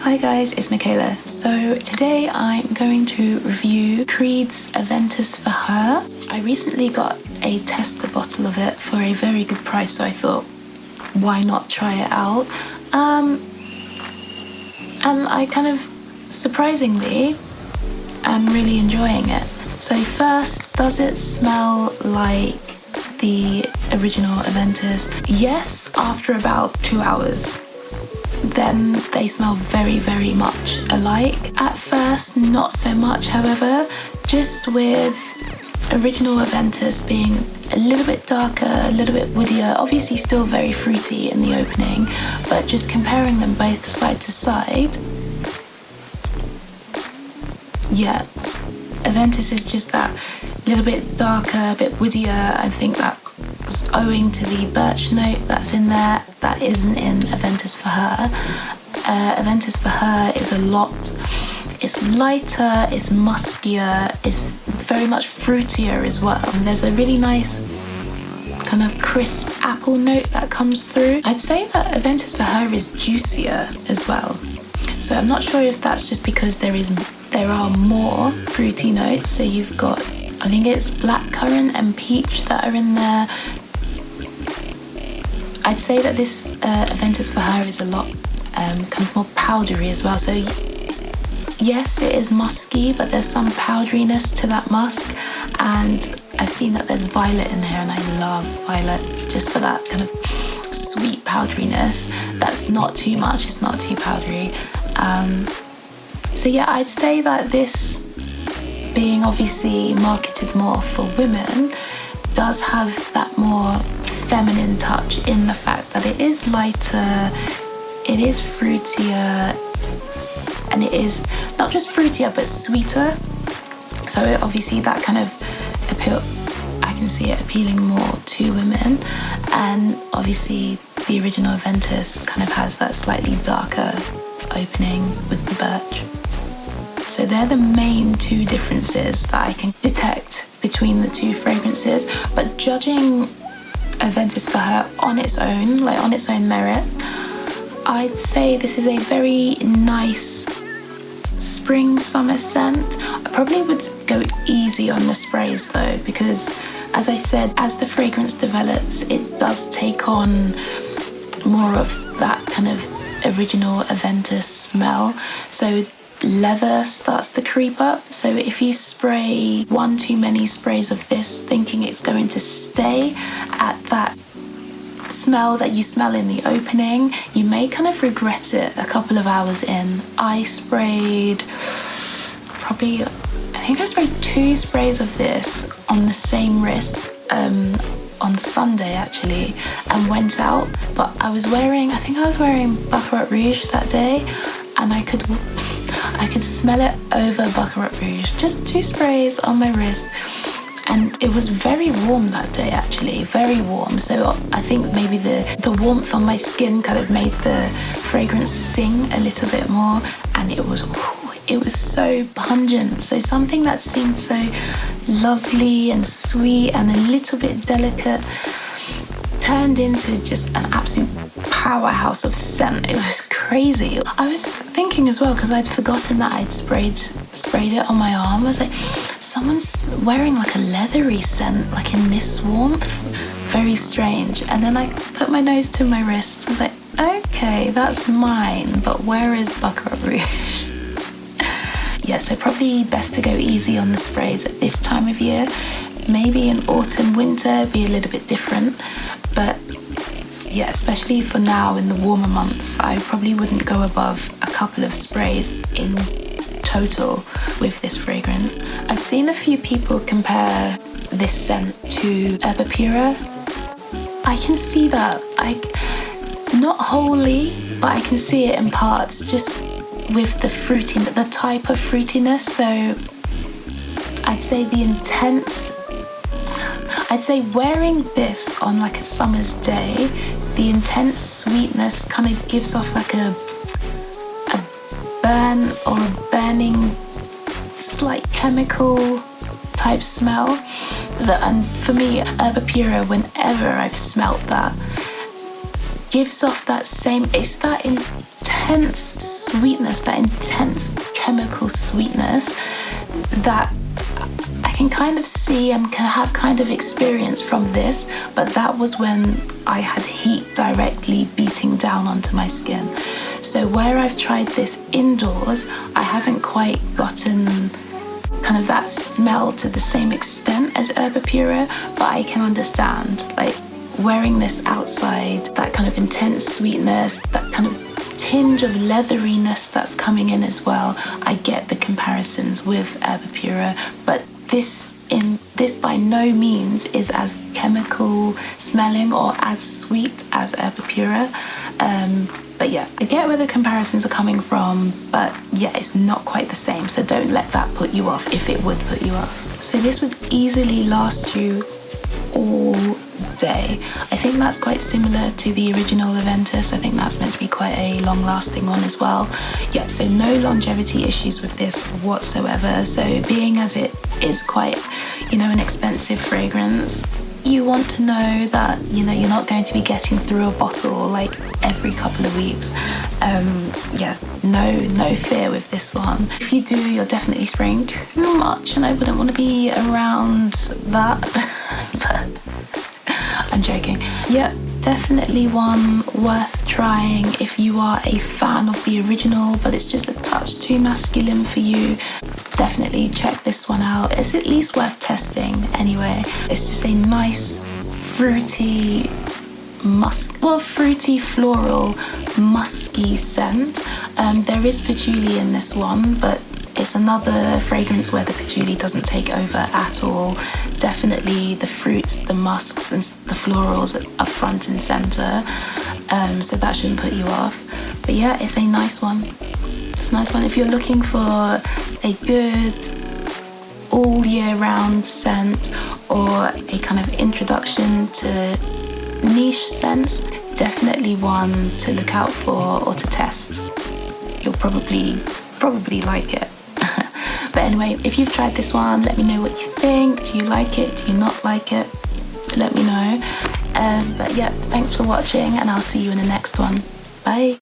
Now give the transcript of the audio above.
Hi guys, it's Michaela. So today I'm going to review Creed's Aventus for her. I recently got a tester bottle of it for a very good price, so I thought, why not try it out? And I kind of, surprisingly, am really enjoying it. So first, does it smell like the original Aventus? Yes, after about 2 hours. Then they smell very, very much alike. At first, not so much, however, just with original Aventus being a little bit darker, a little bit woodier, obviously still very fruity in the opening, but just comparing them both side to side, yeah, Aventus is just that little bit darker, a bit woodier. I think that's owing to the birch note that's in there that isn't in Aventus for her. Aventus for her is it's lighter, it's muskier, it's very much fruitier as well. There's a really nice kind of crisp apple note that comes through. I'd say that Aventus for her is juicier as well. So I'm not sure if that's just because there are more fruity notes. So you've got, I think it's blackcurrant and peach that are in there. I'd say that this Aventus for her is a lot kind of more powdery as well. So yes, it is musky, but there's some powderiness to that musk. And I've seen that there's violet in here, and I love violet just for that kind of sweet powderiness. That's not too much, it's not too powdery. So yeah, I'd say that this, being obviously marketed more for women, does have that more feminine touch in the fact that it is lighter, it is fruitier, and it is not just fruitier but sweeter. So obviously that kind of appeal, I can see it appealing more to women. And obviously the original Aventus kind of has that slightly darker opening with the birch. So they're the main two differences that I can detect between the two fragrances. But judging Aventus for her on its own, like on its own merit, I'd say this is a very nice spring summer scent. I probably would go easy on the sprays though, because as I said, as the fragrance develops, it does take on more of that kind of original Aventus smell. So leather starts to creep up. So if you spray one too many sprays of this thinking it's going to stay at that smell that you smell in the opening, you may kind of regret it a couple of hours in. I sprayed I think I sprayed 2 sprays of this on the same wrist on Sunday actually, and went out, but I was wearing Baccarat Rouge that day, and I could smell it over Baccarat Rouge. Just 2 sprays on my wrist, and it was very warm that day actually, very warm. So I think maybe the warmth on my skin kind of made the fragrance sing a little bit more, and it was so pungent. So something that seemed so lovely and sweet and a little bit delicate turned into just an absolute powerhouse of scent. It was crazy. I was thinking as well, because I'd forgotten that I'd sprayed it on my arm. I was like, someone's wearing like a leathery scent, like in this warmth. Very strange. And then I put my nose to my wrist. I was like, okay, that's mine, but where is Baccarat Rouge? Yeah, so probably best to go easy on the sprays at this time of year. Maybe in autumn, winter, be a little bit different. But yeah, especially for now in the warmer months, I probably wouldn't go above a couple of sprays in total with this fragrance. I've seen a few people compare this scent to Herba Pura. I can see that. Not wholly, but I can see it in parts, just with the type of fruitiness. So I'd say wearing this on like a summer's day, the intense sweetness kind of gives off like a burn or a burning slight chemical type smell. And for me, Herba Pura, whenever I've smelt that, gives off that same, it's that intense intense sweetness, that intense chemical sweetness that I can kind of see and can have kind of experience from this, but that was when I had heat directly beating down onto my skin. So where I've tried this indoors, I haven't quite gotten kind of that smell to the same extent as Herbapura, but I can understand, like, wearing this outside, that kind of intense sweetness, that kind of tinge of leatheriness that's coming in as well. I get the comparisons with Herbapura, but this by no means is as chemical smelling or as sweet as Herbapura. But yeah, I get where the comparisons are coming from, but yeah, it's not quite the same. So don't let that put you off if it would put you off. So this would easily last you all day. I think that's quite similar to the original Aventus. I think that's meant to be quite a long-lasting one as well. Yeah, so no longevity issues with this whatsoever. So being as it is quite, an expensive fragrance, you want to know that, you're not going to be getting through a bottle like every couple of weeks. No fear with this one. If you do, you're definitely spraying too much, and I wouldn't want to be around that. But I'm joking. Yeah, definitely one worth trying if you are a fan of the original, but it's just a touch too masculine for you. Definitely check this one out. It's at least worth testing anyway. It's just a nice fruity floral musky scent. There is patchouli in this one, but it's another fragrance where the patchouli doesn't take over at all. Definitely the fruits, the musks and the florals are front and center, so that shouldn't put you off. But yeah, it's a nice one. It's a nice one if you're looking for a good all year round scent or a kind of introduction to niche scents. Definitely one to look out for or to test. You'll probably like it. But anyway, if you've tried this one, let me know what you think. Do you like it? Do you not like it? Let me know. But yeah, thanks for watching, and I'll see you in the next one. Bye.